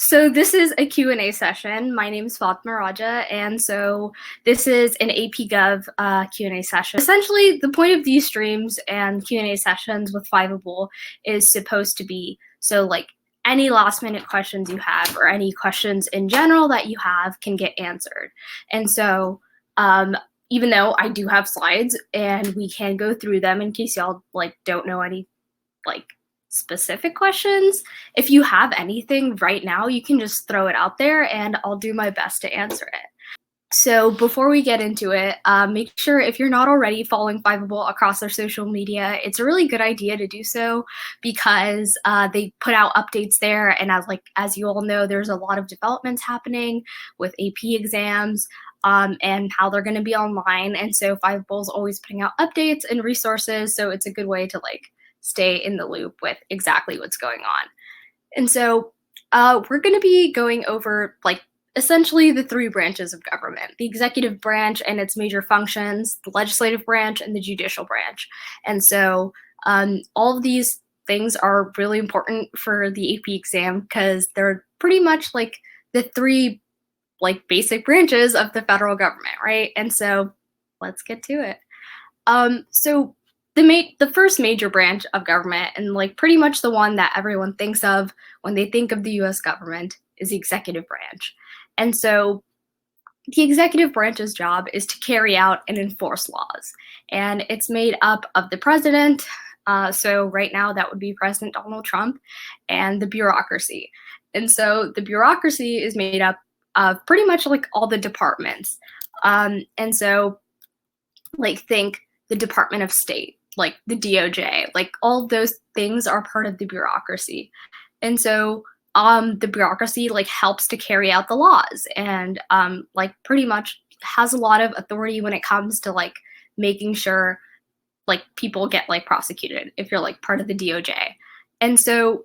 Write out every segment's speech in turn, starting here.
So this is a Q&A session. My name is Fatma Raja, and so this is an AP Gov Q&A session. Essentially, the point of these streams and Q&A sessions with Fiveable is supposed to be, so like any last minute questions you have or any questions in general that you have can get answered. And so even though I do have slides and we can go through them in case y'all don't know any specific questions, if you have anything right now, you can just throw it out there and I'll do my best to answer it. So before we get into it, make sure if you're not already following Fiveable across their social media, it's a really good idea to do so because they put out updates there. And as you all know, there's a lot of developments happening with AP exams and how they're going to be online. And so Fiveable is always putting out updates and resources. So it's a good way to stay in the loop with exactly what's going on. And so we're going to be going over essentially the three branches of government: the executive branch and its major functions, the legislative branch, and the judicial branch. And so all of these things are really important for the AP exam because they're pretty much the three basic branches of the federal government, right? And so let's get to it. So the first major branch of government, and pretty much the one that everyone thinks of when they think of the US government, is the executive branch. And so the executive branch's job is to carry out and enforce laws. And it's made up of the president, so right now that would be President Donald Trump, and the bureaucracy. And so the bureaucracy is made up of pretty much all the departments. And so think the Department of State, the DOJ, all of those things are part of the bureaucracy. And so the bureaucracy helps to carry out the laws and pretty much has a lot of authority when it comes to making sure people get prosecuted if you're part of the DOJ. And so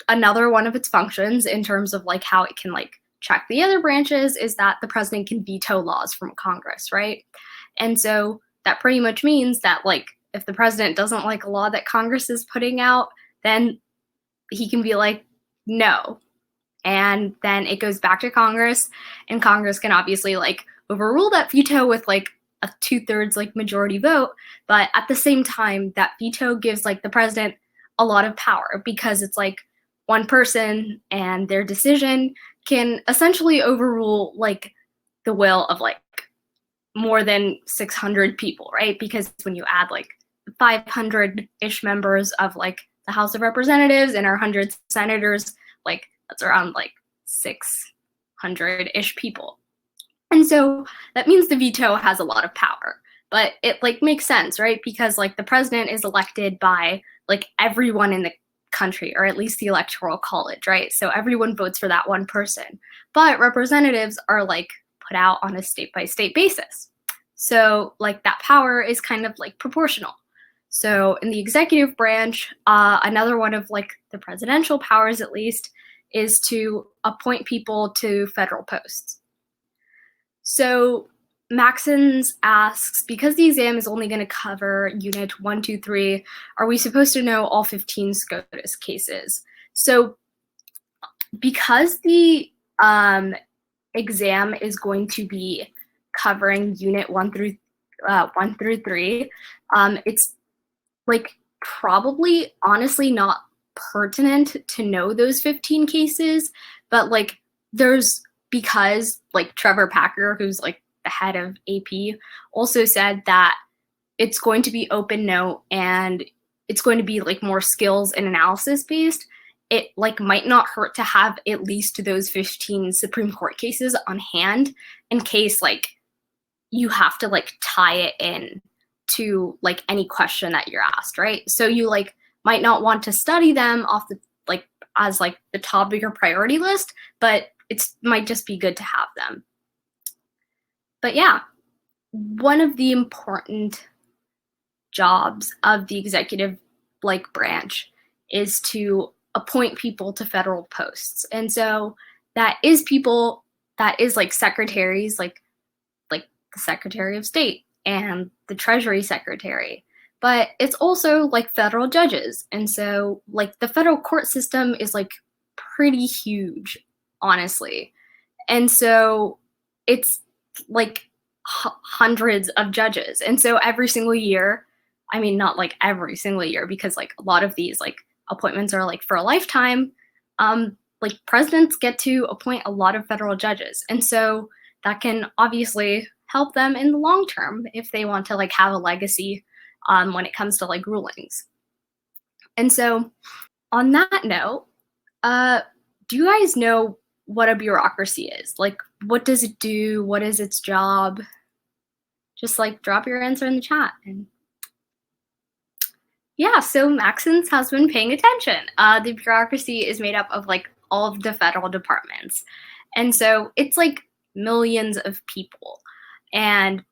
another one of its functions in terms of how it can check the other branches is that the president can veto laws from Congress, right? And so that pretty much means that if the president doesn't like a law that Congress is putting out, then he can be no. And then it goes back to Congress, and Congress can obviously overrule that veto with a 2/3 majority vote. But at the same time, that veto gives the president a lot of power because it's one person, and their decision can essentially overrule the will of more than 600 people, right? Because when you add 500-ish members of the House of Representatives and our 100 senators, that's around 600-ish people. And so that means the veto has a lot of power, but it makes sense, right? Because the president is elected by everyone in the country, or at least the electoral college, right? So everyone votes for that one person, but representatives are put out on a state-by-state basis. So that power is kind of proportional. So in the executive branch, another one of the presidential powers, at least, is to appoint people to federal posts. So Maxons asks, because the exam is only going to cover Unit 1, 2, 3, are we supposed to know all 15 SCOTUS cases? So because the exam is going to be covering Unit 1 through 3, it's probably honestly not pertinent to know those 15 cases, but because Trevor Packer, who's the head of AP, also said that it's going to be open note and it's going to be more skills and analysis based, it might not hurt to have at least those 15 Supreme Court cases on hand in case you have to tie it in to any question that you're asked, right? So you might not want to study them off the as the top of your priority list, but it might just be good to have them. But yeah, one of the important jobs of the executive branch is to appoint people to federal posts. And so that is people that is secretaries, the Secretary of State and the Treasury Secretary. But it's also federal judges. And so the federal court system is pretty huge. honestly. And so it's like hundreds of judges. And so every single year, I mean, not like every single year, because like a lot of these like appointments are like for a lifetime. Like presidents get to appoint a lot of federal judges. And so that can obviously help them in the long term if they want to like have a legacy when it comes to like rulings. And so on that note, do you guys know what a bureaucracy is? Like, what does it do? What is its job? Just like drop your answer in the chat. And yeah, so Maxence has been paying attention. The bureaucracy is made up of like all of the federal departments. And so it's like millions of people. And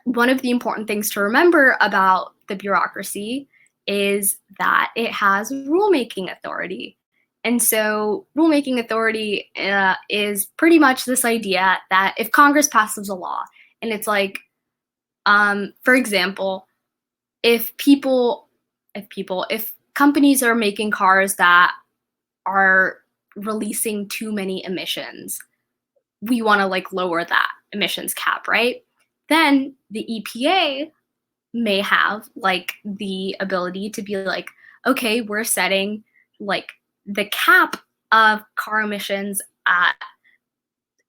one of the important things to remember about the bureaucracy is that it has rulemaking authority. And so rulemaking authority is pretty much this idea that if Congress passes a law, and it's like, for example, if companies are making cars that are releasing too many emissions, we want to like lower that emissions cap, right? Then the EPA may have like the ability to be like, okay, we're setting like the cap of car emissions at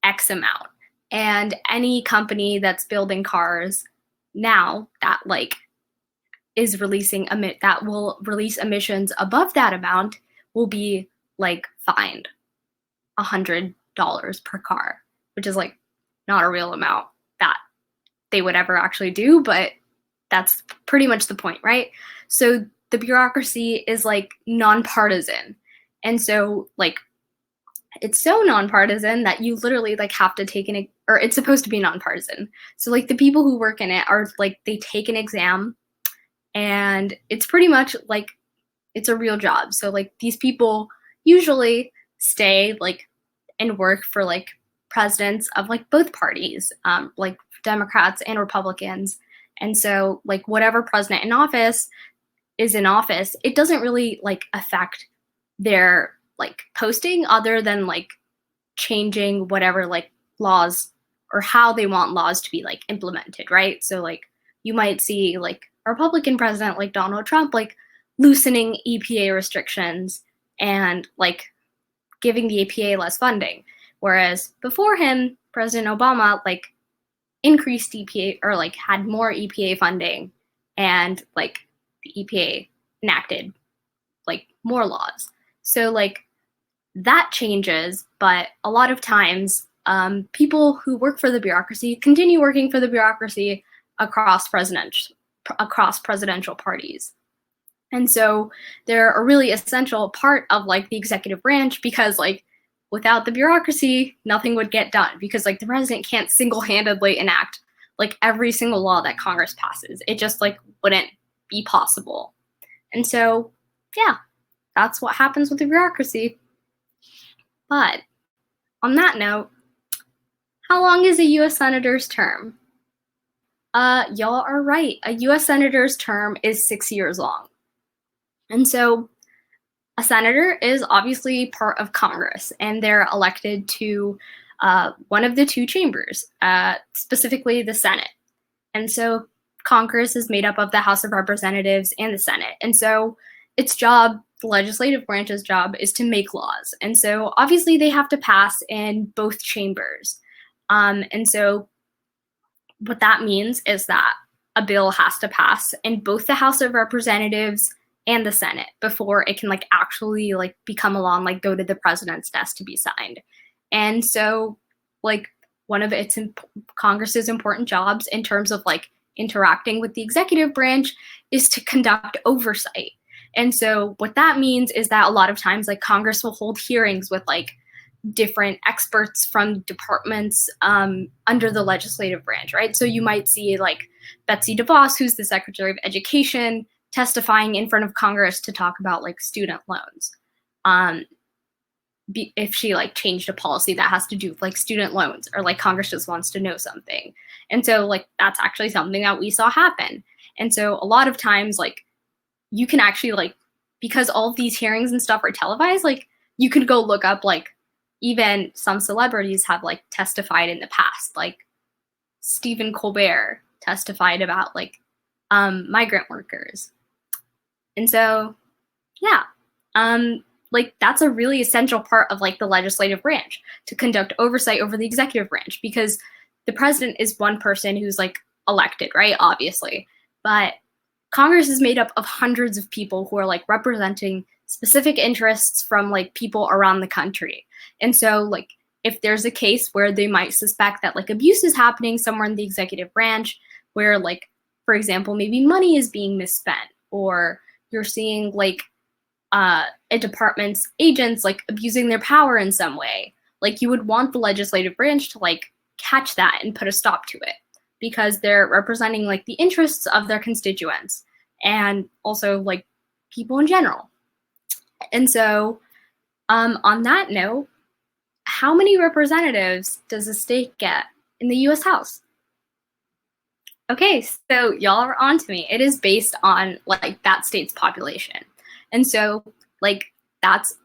X amount. And any company that's building cars now that like is releasing that will release emissions above that amount will be like fined $100 per car, which is like not a real amount that they would ever actually do, but that's pretty much the point, right? So the bureaucracy is like nonpartisan. And so like it's so nonpartisan that you literally like have to take or it's supposed to be nonpartisan. So like the people who work in it are like, they take an exam, and it's pretty much like it's a real job. So like these people usually stay like and work for like presidents of like both parties, like Democrats and Republicans. And so like whatever president is in office, it doesn't really like affect their like posting other than like changing whatever like laws or how they want laws to be like implemented, right? So like you might see like a Republican president like Donald Trump like loosening EPA restrictions and like giving the EPA less funding, whereas before him, President Obama like increased EPA or like had more EPA funding, and like the EPA enacted like more laws. So like that changes, but a lot of times people who work for the bureaucracy continue working for the bureaucracy across presidential parties. And so they're a really essential part of like the executive branch, because like without the bureaucracy, nothing would get done, because like the president can't single-handedly enact like every single law that Congress passes. It just like wouldn't be possible. And so, yeah, that's what happens with the bureaucracy. But on that note, how long is a U.S. Senator's term? Y'all are right. A U.S. Senator's term is 6 years long. And so a senator is obviously part of Congress, and they're elected to one of the two chambers, specifically the Senate. And so Congress is made up of the House of Representatives and the Senate. And so its job, the legislative branch's job, is to make laws. And so obviously they have to pass in both chambers. And so what that means is that a bill has to pass in both the House of Representatives and the Senate before it can like actually like become a law and like go to the president's desk to be signed. And so like one of its Congress's important jobs in terms of like interacting with the executive branch is to conduct oversight. And so what that means is that a lot of times like Congress will hold hearings with like different experts from departments under the legislative branch, right? So you might see like Betsy DeVos, who's the Secretary of Education, testifying in front of Congress to talk about like student loans. If she like changed a policy that has to do with like student loans, or like Congress just wants to know something. And so like that's actually something that we saw happen. And so a lot of times like you can actually like, because all of these hearings and stuff are televised, like you could go look up like even some celebrities have like testified in the past, like Stephen Colbert testified about like migrant workers. And so, yeah, like that's a really essential part of like the legislative branch, to conduct oversight over the executive branch, because the president is one person who's like elected, right? Obviously, but Congress is made up of hundreds of people who are like representing specific interests from like people around the country. And so like if there's a case where they might suspect that like abuse is happening somewhere in the executive branch, where like, for example, maybe money is being misspent, or you're seeing like a department's agents like abusing their power in some way, like you would want the legislative branch to like catch that and put a stop to it, because they're representing like the interests of their constituents and also like people in general. And so on that note, how many representatives does a state get in the US House? Okay, so y'all are on to me. It is based on like that state's population. And so like that's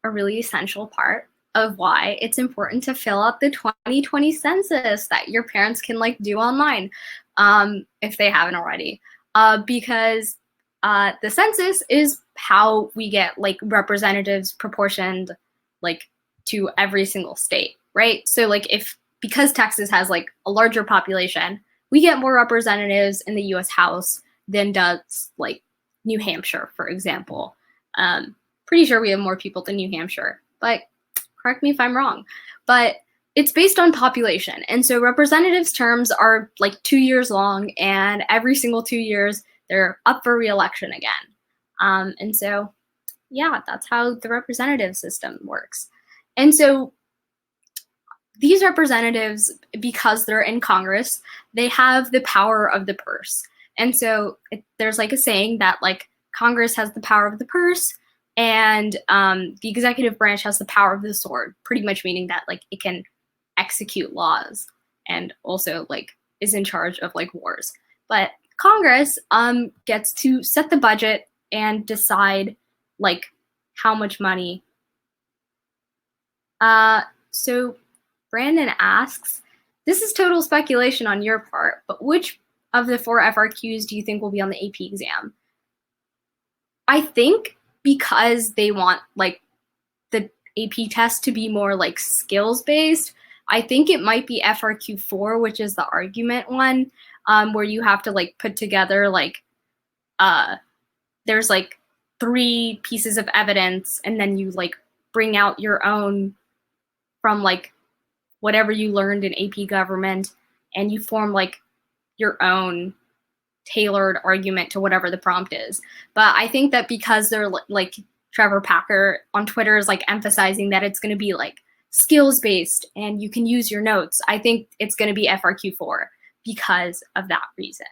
a really essential part of why it's important to fill out the 2020 census that your parents can like do online if they haven't already, because the census is how we get like representatives proportioned like to every single state, right? So like because Texas has like a larger population, we get more representatives in the US House than does like New Hampshire, for example. Pretty sure we have more people than New Hampshire, but correct me if I'm wrong. But it's based on population. And so representatives' terms are like 2 years long, and every single 2 years, they're up for re-election again. And so, yeah, that's how the representative system works. And so these representatives, because they're in Congress, they have the power of the purse. And so there's like a saying that like Congress has the power of the purse, and the executive branch has the power of the sword, pretty much meaning that like it can execute laws and also like is in charge of like wars. But Congress gets to set the budget and decide like how much money. So Brandon asks, this is total speculation on your part, but which of the 4 FRQs do you think will be on the AP exam? I think because they want like the AP test to be more like skills based, I think it might be FRQ 4, which is the argument one, where you have to like put together like there's like 3 pieces of evidence, and then you like bring out your own from like whatever you learned in AP government, and you form like your own tailored argument to whatever the prompt is. But I think that because they're like Trevor Packer on Twitter is like emphasizing that it's going to be like skills based and you can use your notes, I think it's going to be FRQ 4 because of that reason.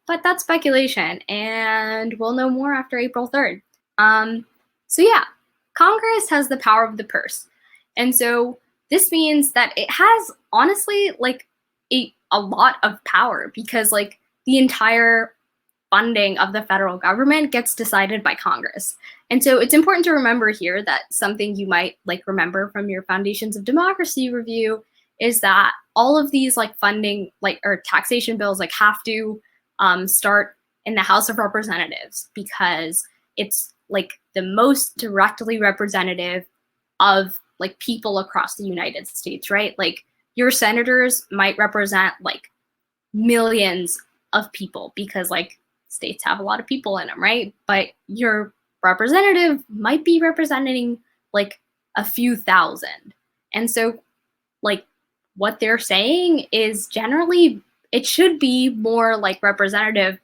But that's speculation, and we'll know more after April 3rd. So yeah, Congress has the power of the purse. And so this means that it has honestly like a lot of power, because like the entire funding of the federal government gets decided by Congress. And so it's important to remember here that something you might like remember from your Foundations of Democracy review is that all of these like funding like or taxation bills like have to start in the House of Representatives, because it's like the most directly representative of like people across the United States, right? Like your senators might represent like millions of people because like states have a lot of people in them, right? But your representative might be representing like a few thousand. And so like what they're saying is generally it should be more like representative,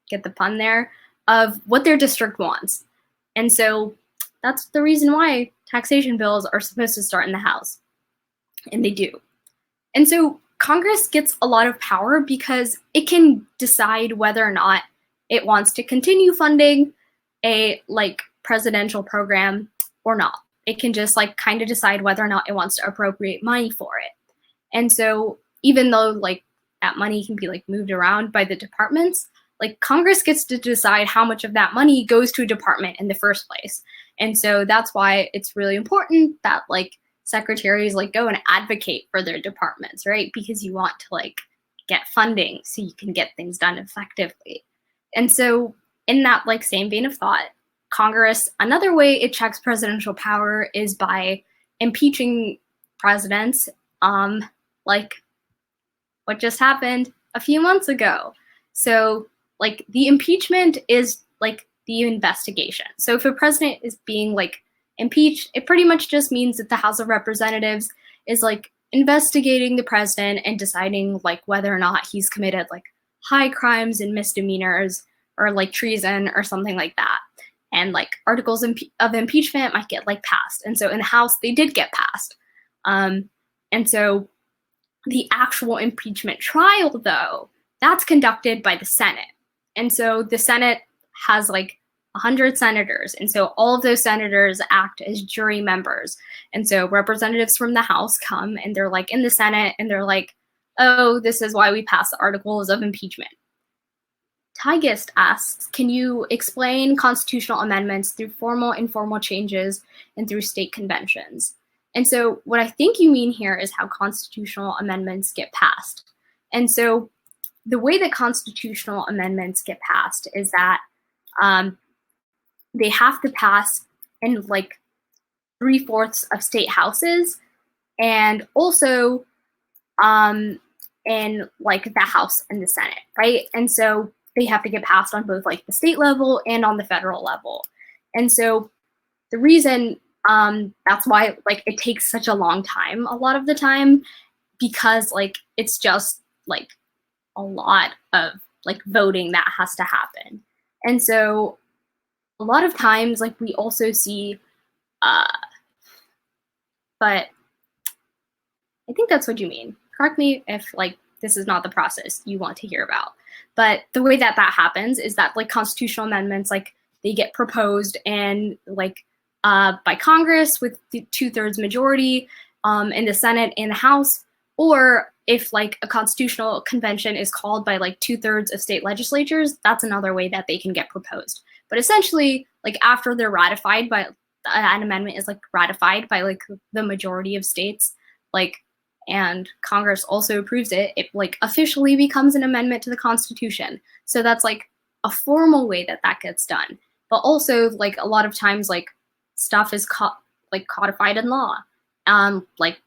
get the pun there, of what their district wants. And so that's the reason why taxation bills are supposed to start in the House. And they do. And so Congress gets a lot of power because it can decide whether or not it wants to continue funding a like presidential program or not. It can just like kind of decide whether or not it wants to appropriate money for it. And so even though like that money can be like moved around by the departments, like Congress gets to decide how much of that money goes to a department in the first place. And so that's why it's really important that like secretaries like go and advocate for their departments, right? Because you want to like get funding so you can get things done effectively. And so in that like same vein of thought, Congress, another way it checks presidential power is by impeaching presidents, like what just happened a few months ago. So like the impeachment is like the investigation. So if a president is being like impeached, it pretty much just means that the House of Representatives is like investigating the president and deciding like whether or not he's committed like high crimes and misdemeanors or like treason or something like that. And like articles of impeachment might get like passed. And so in the House, they did get passed. And so the actual impeachment trial, though, that's conducted by the Senate. And so the Senate has like 100 senators. And so all of those senators act as jury members. And so representatives from the House come and they're like in the Senate and they're like, oh, this is why we passed the articles of impeachment. Tigist asks, can you explain constitutional amendments through formal, informal changes and through state conventions? And so what I think you mean here is how constitutional amendments get passed. And so the way that constitutional amendments get passed is that they have to pass in like 3/4 of state houses and also in like the House and the Senate, right? And so they have to get passed on both like the state level and on the federal level. And so the reason that's why like it takes such a long time a lot of the time, because like it's just like a lot of like voting that has to happen. And so a lot of times like we also see but I think that's what you mean. Correct me if like this is not the process you want to hear about. But the way that that happens is that like constitutional amendments, like they get proposed and like by Congress with the 2/3 majority in the Senate and the House, or if like a constitutional convention is called by like 2/3 of state legislatures, that's another way that they can get proposed. But essentially, like after they're ratified by an amendment is like ratified by like the majority of states, like and Congress also approves it, it like officially becomes an amendment to the Constitution. So that's like a formal way that that gets done. But also like a lot of times like stuff is like codified in law, like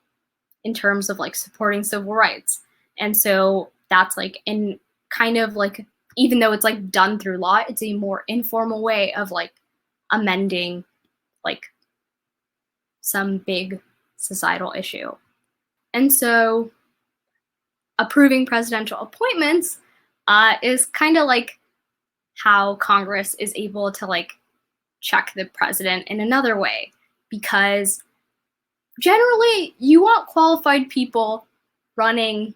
in terms of like supporting civil rights. And so that's like in kind of like, even though it's like done through law, it's a more informal way of like amending like some big societal issue. And so approving presidential appointments is kind of like how Congress is able to like check the president in another way, because generally you want qualified people running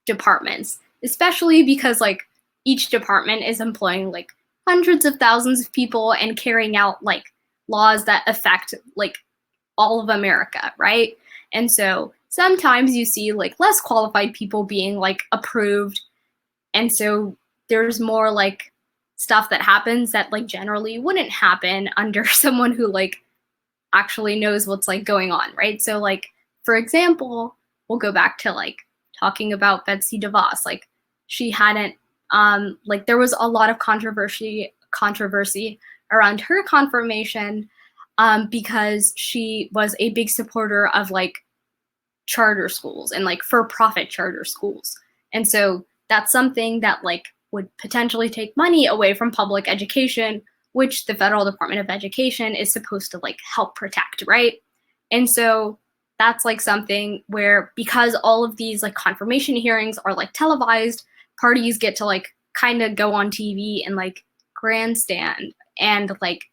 departments, especially because like each department is employing like hundreds of thousands of people and carrying out like laws that affect like all of America, right? And so sometimes you see like less qualified people being like approved. And so there's more like stuff that happens that like generally wouldn't happen under someone who like actually knows what's like going on, right? So like, for example, we'll go back to like talking about Betsy DeVos. Like she hadn't, like there was a lot of controversy around her confirmation because she was a big supporter of like charter schools and like for-profit charter schools. And so that's something that like would potentially take money away from public education, which the Federal Department of Education is supposed to like help protect, right? And so that's like something where, because all of these like confirmation hearings are like televised, parties get to like kind of go on TV and like grandstand and like,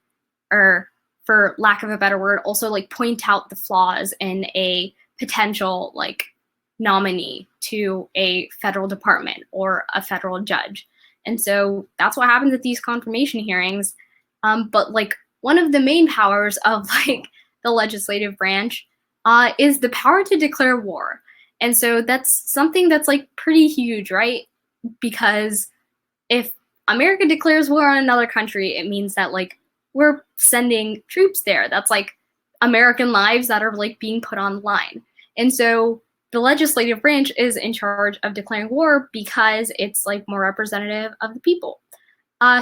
or for lack of a better word, also like point out the flaws in a potential like nominee to a federal department or a federal judge. And so that's what happens at these confirmation hearings. But like one of the main powers of like the legislative branch is the power to declare war. And so that's something that's like pretty huge, right? Because if America declares war on another country, it means that like we're sending troops there. That's like American lives that are like being put on the line. And so the legislative branch is in charge of declaring war because it's like more representative of the people.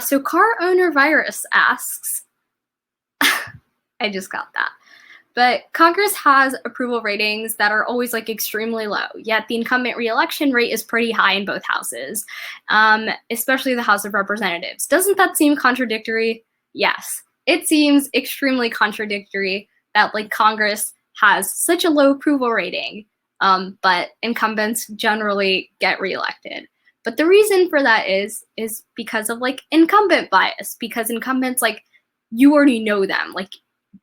So car owner virus asks, I just got that. But Congress has approval ratings that are always like extremely low, yet the incumbent reelection rate is pretty high in both houses, especially the House of Representatives. Doesn't that seem contradictory? Yes, it seems extremely contradictory that like Congress has such a low approval rating, but incumbents generally get reelected. But the reason for that is because of like incumbent bias, because incumbents, like, you already know them. Like,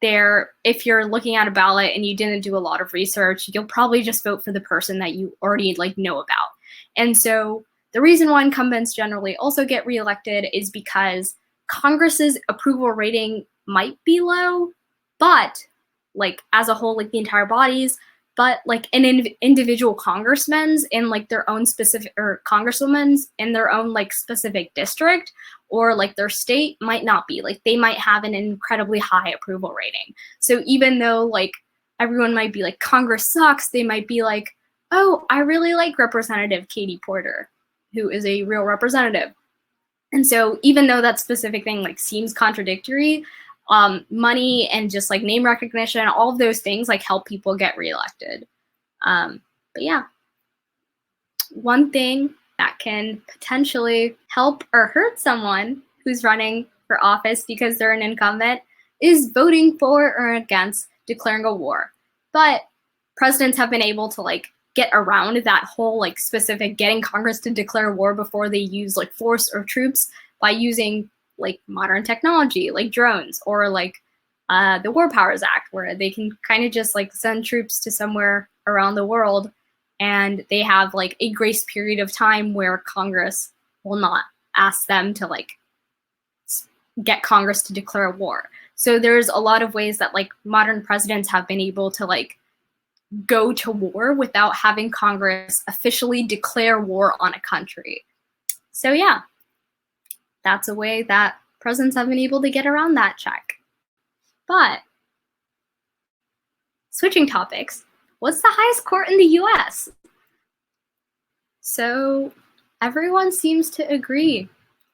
if you're looking at a ballot and you didn't do a lot of research, you'll probably just vote for the person that you already like know about. And so the reason why incumbents generally also get reelected is because Congress's approval rating might be low, but like as a whole, like the entire bodies, but like an individual congressmen's in like their own specific, or congresswomen's in their own like specific district or like their state might not be. Like they might have an incredibly high approval rating. So even though like everyone might be like, Congress sucks, they might be like, oh, I really like Representative Katie Porter, who is a real representative. And so even though that specific thing like seems contradictory, money and just like name recognition, all of those things like help people get reelected. But yeah, one thing that can potentially help or hurt someone who's running for office because they're an incumbent is voting for or against declaring a war. But presidents have been able to like get around that whole like specific getting Congress to declare war before they use like force or troops by using like modern technology like drones or like the War Powers Act, where they can kind of just like send troops to somewhere around the world and they have like a grace period of time where Congress will not ask them to like get Congress to declare war. So there's a lot of ways that like modern presidents have been able to like go to war without having Congress officially declare war on a country. So yeah, that's a way that presidents have been able to get around that check. But switching topics, what's the highest court in the US? So everyone seems to agree.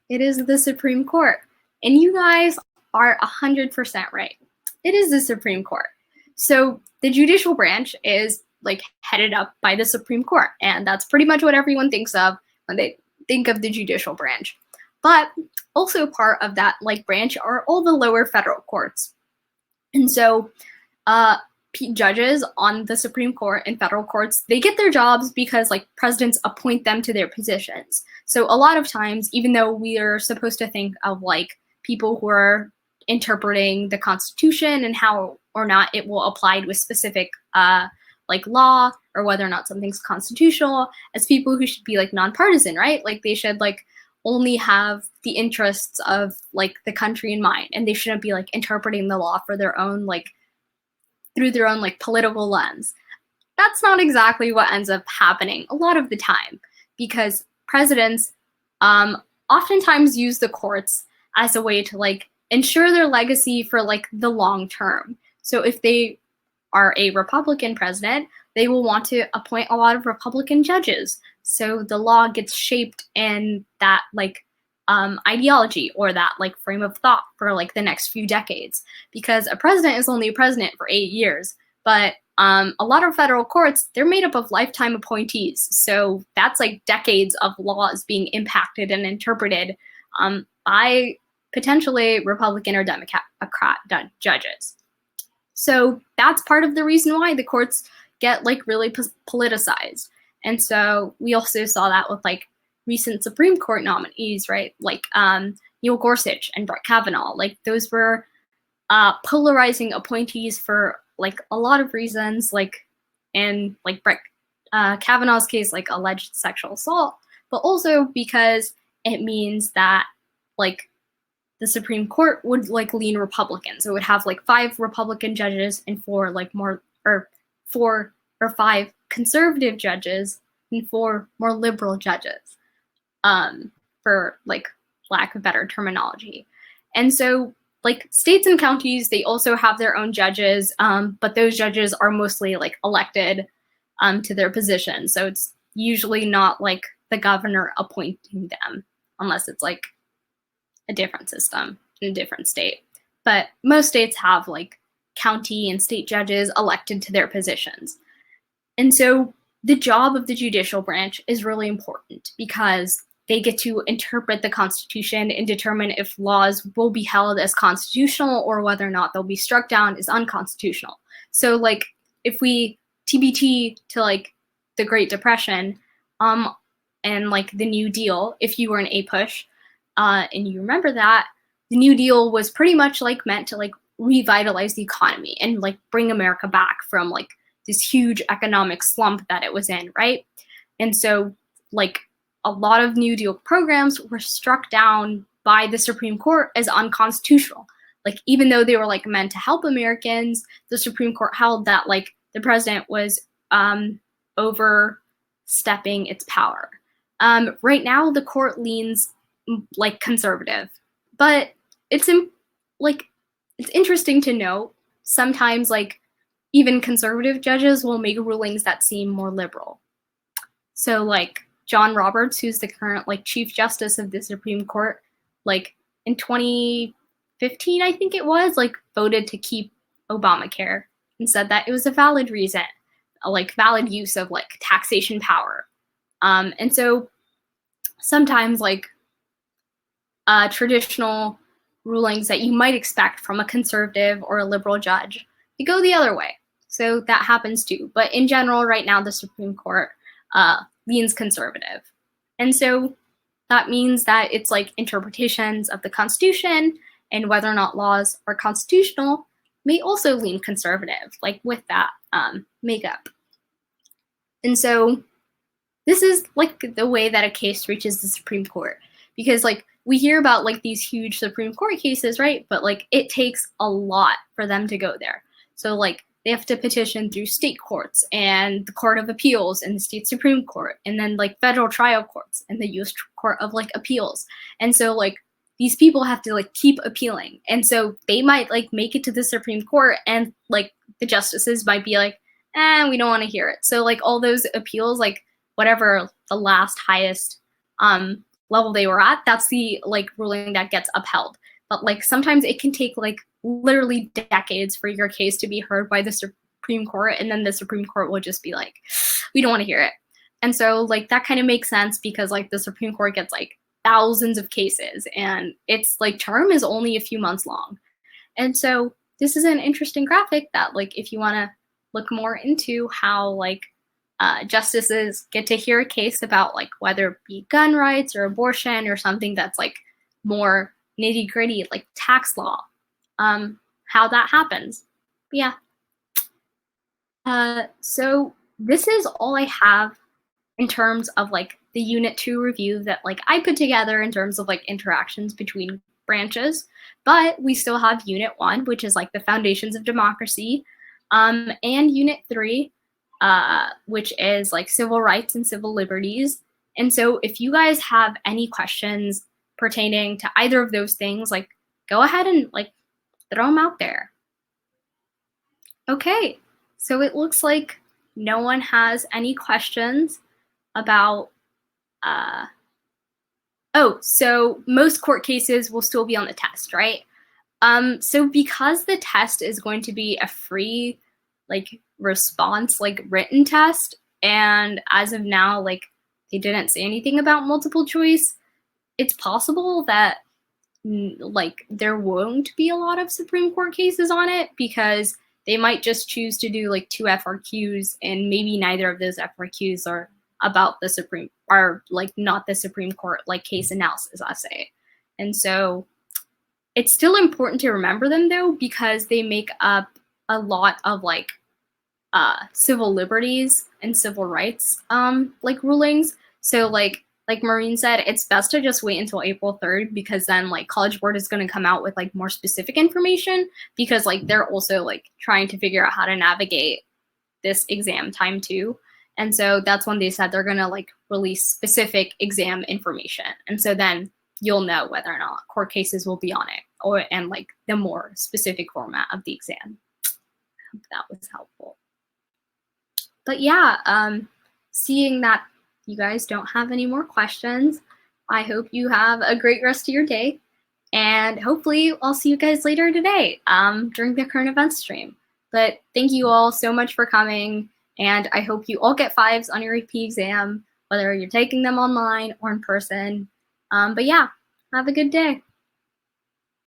It is the Supreme Court. And you guys are 100% right. It is the Supreme Court. So the judicial branch is like headed up by the Supreme Court. And that's pretty much what everyone thinks of when they think of the judicial branch. But also part of that like branch are all the lower federal courts. And so judges on the Supreme Court and federal courts, they get their jobs because like presidents appoint them to their positions. So a lot of times, even though we are supposed to think of like people who are interpreting the Constitution and how or not it will apply to a specific like law or whether or not something's constitutional, as people who should be like nonpartisan, right? Like they should like only have the interests of like the country in mind, and they shouldn't be like interpreting the law for their own like through their own like political lens. That's not exactly what ends up happening a lot of the time, because presidents oftentimes use the courts as a way to like ensure their legacy for like the long term. So if they are a Republican president, they will want to appoint a lot of Republican judges. So the law gets shaped in that like ideology or that like frame of thought for like the next few decades, because a president is only a president for 8 years. But a lot of federal courts, they're made up of lifetime appointees. So that's like decades of laws being impacted and interpreted by potentially Republican or Democrat judges. So that's part of the reason why the courts get like really politicized. And so we also saw that with like recent Supreme Court nominees, right? Like Neil Gorsuch and Brett Kavanaugh. Like those were polarizing appointees for like a lot of reasons, like in like Brett Kavanaugh's case, like alleged sexual assault, but also because it means that like the Supreme Court would like lean Republican. So it would have like 5 Republican judges and 4 like more, or 4 or 5 conservative judges and 4 more liberal judges, for like lack of better terminology. And so like states and counties, they also have their own judges, but those judges are mostly like elected to their position. So it's usually not like the governor appointing them, unless it's like a different system in a different state. But most states have like county and state judges elected to their positions. And so the job of the judicial branch is really important because they get to interpret the Constitution and determine if laws will be held as constitutional or whether or not they'll be struck down as unconstitutional. So like if we TBT to like the Great Depression and like the New Deal, if you were an APUSH and you remember that, the New Deal was pretty much like meant to like revitalize the economy and like bring America back from like this huge economic slump that it was in, right? And so like a lot of New Deal programs were struck down by the Supreme Court as unconstitutional. Like even though they were like meant to help Americans, the Supreme Court held that like the president was overstepping its power. Right now the court leans like conservative, but it's interesting to note sometimes like even conservative judges will make rulings that seem more liberal. So like John Roberts, who's the current like Chief Justice of the Supreme Court, like in 2015, I think it was, like voted to keep Obamacare and said that it was a valid reason, a like valid use of like taxation power. And so sometimes like traditional rulings that you might expect from a conservative or a liberal judge, they go the other way. So that happens too. But in general, right now, the Supreme Court leans conservative. And so that means that it's like interpretations of the Constitution and whether or not laws are constitutional may also lean conservative, like with that makeup. And so this is like the way that a case reaches the Supreme Court, because like we hear about like these huge Supreme Court cases, right? But like it takes a lot for them to go there. So like they have to petition through state courts and the Court of Appeals and the state Supreme Court, and then like federal trial courts and the U.S. Court of like Appeals. And so like these people have to like keep appealing. And so they might like make it to the Supreme Court and like the justices might be like, we don't want to hear it. So like all those appeals, like whatever the last highest level they were at, that's the like ruling that gets upheld. But like sometimes it can take like literally decades for your case to be heard by the Supreme Court, and then the Supreme Court will just be like, we don't want to hear it. And so like that kind of makes sense because like the Supreme Court gets like thousands of cases and its like term is only a few months long. And so this is an interesting graphic that like if you want to look more into how like justices get to hear a case about like whether it be gun rights or abortion or something that's like more nitty gritty, like tax law, how that happens. But yeah. So this is all I have in terms of like the Unit 2 review that like I put together in terms of like interactions between branches. But we still have Unit 1, which is like the foundations of democracy, and Unit 3, which is like civil rights and civil liberties. And so if you guys have any questions pertaining to either of those things, like go ahead and like throw them out there. Okay, so it looks like no one has any questions about, so most court cases will still be on the test, right? So because the test is going to be a free like response, like written test, and as of now, like they didn't say anything about multiple choice, it's possible that like there won't be a lot of Supreme Court cases on it because they might just choose to do like 2 FRQs, and maybe neither of those FRQs are about the Supreme, are like not the Supreme Court like case analysis essay. And so it's still important to remember them though, because they make up a lot of like civil liberties and civil rights like rulings. So like Maureen said, it's best to just wait until April 3rd, because then like College Board is going to come out with like more specific information, because like they're also like trying to figure out how to navigate this exam time too. And so that's when they said they're going to like release specific exam information. And so then you'll know whether or not court cases will be on it. and like the more specific format of the exam. I hope that was helpful. But yeah, seeing that you guys don't have any more questions, I hope you have a great rest of your day. And hopefully I'll see you guys later today during the current events stream. But thank you all so much for coming. And I hope you all get 5s on your AP exam, whether you're taking them online or in person. But yeah, have a good day.